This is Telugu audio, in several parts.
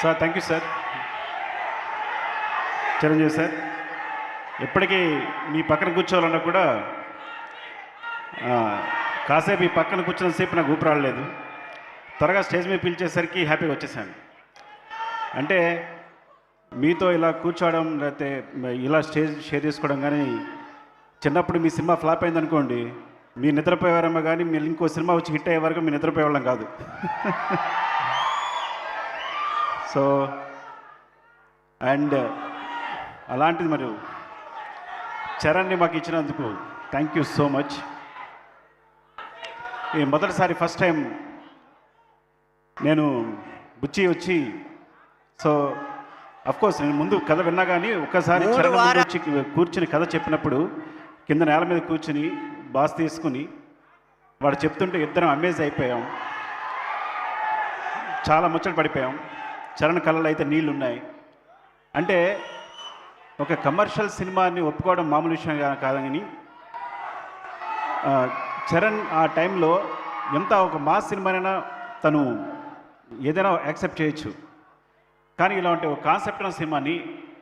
Sir thank you sir. Chiranjeevi sir, ఎప్పటికీ మీ పక్కన కూర్చోవాలన్నా కూడా కాసేపు ఈ పక్కన కూర్చున్నంతసేపు నాకు ఊపిరాడలేదు. త్వరగా స్టేజ్ మీద పిలిచేసరికి హ్యాపీగా వచ్చేసాను. అంటే మీతో ఇలా కూర్చోవడం లేకపోతే ఇలా స్టేజ్ షేర్ చేసుకోవడం కానీ, చిన్నప్పుడు మీ సినిమా ఫ్లాప్ అయిందనుకోండి, మీరు నిద్రపోయేవారేమో కానీ మీరు ఇంకో సినిమా వచ్చి హిట్ అయ్యే వరకు మీరు నిద్రపోయేవాళ్ళం కాదు. సో అండ్ అలాంటిది మరి చరణ్ని మాకు ఇచ్చినందుకు థ్యాంక్ యూ సో మచ్. ఈ మొదటిసారి ఫస్ట్ టైం నేను బుచ్చి వచ్చి, సో అఫ్కోర్స్ నేను ముందు కథ విన్నా కానీ ఒక్కసారి చరణ్ ముందు వచ్చి కూర్చుని కథ చెప్పినప్పుడు కింద నేల మీద కూర్చుని బాస్ తీసుకుని వాడు చెప్తుంటే ఇద్దరం అమేజ్ అయిపోయాం, చాలా ముచ్చట పడిపోయాం. చరణ్ కళ్ళలో అయితే నీళ్ళు ఉన్నాయి. అంటే ఒక కమర్షియల్ సినిమాని ఒప్పుకోవడం మామూలు విషయం కాదని, చరణ్ ఆ టైంలో ఎంత ఒక మాస్ సినిమానైనా తను ఏదైనా యాక్సెప్ట్ చేయొచ్చు, కానీ ఇలాంటి ఒక కాన్సెప్ట్ ఉన్న సినిమాని,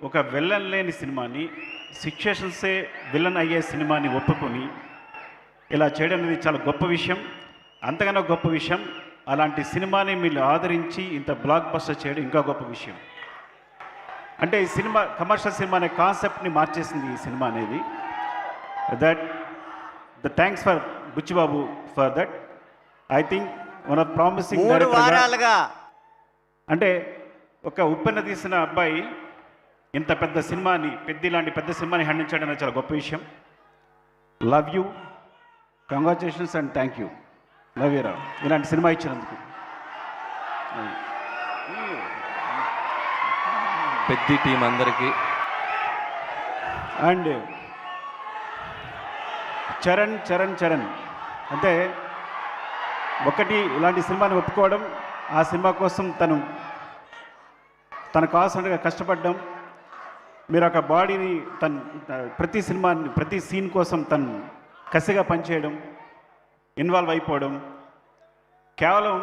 ఒక విలన్ లేని సినిమాని, సిచ్యుయేషన్సే విలన్ అయ్యే సినిమాని ఒప్పుకొని ఇలా చేయడం అనేది చాలా గొప్ప విషయం. అంతకన్నా గొప్ప విషయం అలాంటి సినిమాని మీరు ఆదరించి ఇంత బ్లాక్ బస్టర్ చేయడం ఇంకా గొప్ప విషయం. అంటే ఈ సినిమా కమర్షియల్ సినిమా అనే కాన్సెప్ట్ని మార్చేసింది ఈ సినిమా అనేది. The thanks for Buchibabu for that. I think one of promising డైరెక్టర్గా, అంటే ఒక ఉప్పెన తీసిన అబ్బాయి ఇంత పెద్ద సినిమాని, ఇలాంటి పెద్ద సినిమాని హ్యాండిల్ చేయడం అనేది చాలా గొప్ప విషయం. Love you, congratulations and thank you. Love you రా, ఇలాంటి సినిమా ఇచ్చినందుకు. పెద్ద టీం అందరికీ అండ్ చరణ్ చరణ్ చరణ్ అంటే ఒకటి ఇలాంటి సినిమాని ఒప్పుకోవడం, ఆ సినిమా కోసం తను కావాల్సినట్టుగా కష్టపడడం, మీరు ఒక బాడీని ప్రతి సినిమాని ప్రతి సీన్ కోసం తను కసిగా పనిచేయడం, ఇన్వాల్వ్ అయిపోవడం, కేవలం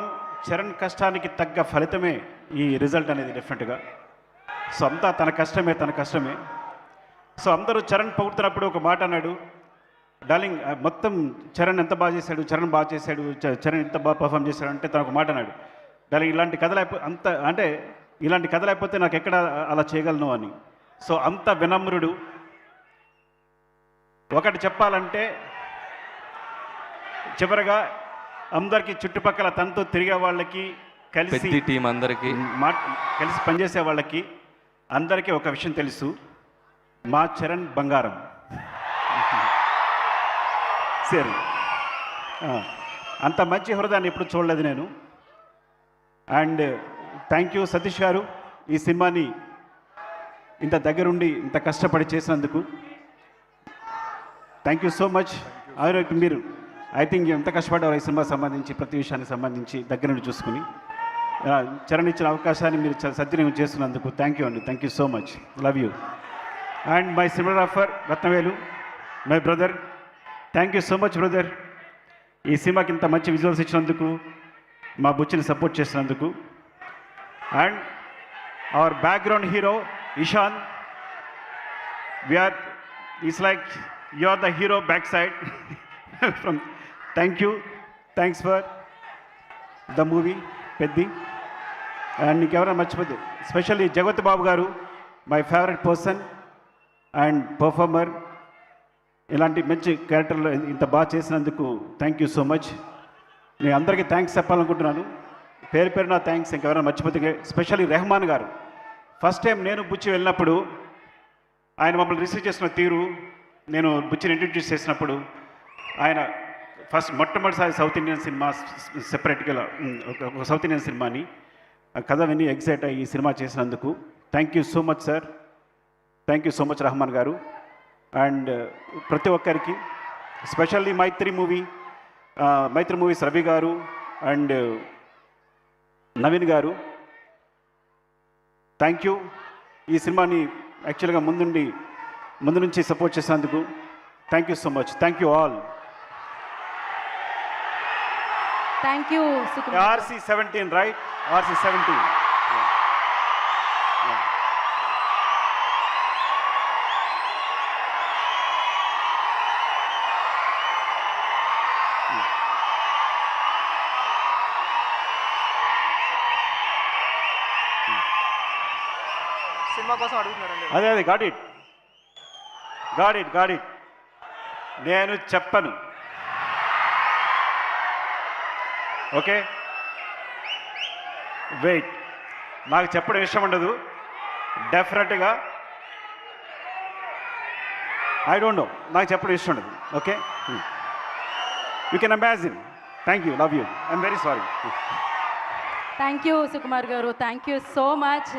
చరణ్ కష్టానికి తగ్గ ఫలితమే ఈ రిజల్ట్ అనేది డెఫినెట్గా. సో అంతా తన కష్టమే. సో అందరూ చరణ్ పొగుడుతున్నప్పుడు ఒక మాట అన్నాడు, డార్లింగ్ మొత్తం చరణ్ ఎంత బాగా చేశాడు, చరణ్ ఎంత బాగా పర్ఫామ్ చేశాడు అంటే తను ఒక మాట అన్నాడు, డార్లింగ్ ఇలాంటి కథ లేకపోతే నాకు ఎక్కడ అలా చేయగలను అని. సో అంత వినమ్రుడు. ఒకటి చెప్పాలంటే చివరగా అందరికీ చుట్టుపక్కల తనతో తిరిగే వాళ్ళకి, కలిసి టీం అందరికీ, కలిసి పనిచేసే వాళ్ళకి అందరికీ ఒక విషయం తెలుసు, మా చరణ్ బంగారం. సరే, అంత మంచి హృదయాన్ని ఎప్పుడు చూడలేదు నేను. అండ్ థ్యాంక్ యూ సతీష్ గారు, ఈ సినిమాని ఇంత దగ్గరుండి ఇంత కష్టపడి చేసినందుకు థ్యాంక్ యూ సో మచ్. మీరు ఐ థింక్ ఎంత కష్టపడ్డారు ఈ సినిమా సంబంధించి, ప్రతి విషయానికి సంబంధించి దగ్గర నుండి చూసుకుని చరణ్ ఇచ్చిన అవకాశాన్ని మీరు సద్వినియోగం చేస్తున్నందుకు థ్యాంక్ యూ అండి. Thank you so much. Love you. And my cinematographer Rathnavelu, my brother, thank you so much brother. ఈ సినిమాకి ఇంత మంచి విజువల్స్ ఇచ్చినందుకు, మా బుచ్చిని సపోర్ట్ చేసినందుకు. And our background hero Ishan, is like you are the hero back side from. Thanks for the movie Peddi. And నీకెవరైనా మర్చిపోతే specially Jagath Babu garu, my favourite person and performer. ఇలాంటి మంచి క్యారెక్టర్లు ఇంత బాగా చేసినందుకు థ్యాంక్ యూ సో మచ్. నేను అందరికీ థ్యాంక్స్ చెప్పాలనుకుంటున్నాను, పేరున థ్యాంక్స్. ఇంకెవరైనా మర్చిపోతే స్పెషల్లీ రెహమాన్ గారు. ఫస్ట్ టైం నేను బుచ్చి వెళ్ళినప్పుడు ఆయన మమ్మల్ని రిసీవ్ చేసిన తీరు, నేను బుచ్చిని ఇంట్రడ్యూస్ చేసినప్పుడు, ఆయన మొట్టమొదటిసారి సౌత్ ఇండియన్ సినిమా సెపరేట్గా ఒక సౌత్ ఇండియన్ సినిమాని కథ విని ఎగ్జైట్ అయ్యి ఈ సినిమా చేసినందుకు thank you so much sir. Thank you so much Rahman గారు. అండ్ ప్రతి ఒక్కరికి, స్పెషల్లీ మైత్రి మూవీస్ రవి గారు అండ్ నవీన్ గారు, థ్యాంక్ యూ. ఈ సినిమాని యాక్చువల్గా ముందు నుంచి సపోర్ట్ చేసినందుకు thank you so much. Thank you all. Thank you, RC17, right? RC17. Cinema కోసం అడుగుతున్నారండి. అదే గాట్ ఇట్ నేను చెప్పను. Okay, wait. నాకు చెప్పడం ఇష్టం ఉండదు డెఫినెట్గా. ఐ డోంట్ నో, నాకు చెప్పడం ఇష్టం ఉండదు. Okay, you can imagine. Thank you, love you, I'm very sorry. Thank you Sukumar గారు, థ్యాంక్ యూ సో మచ్.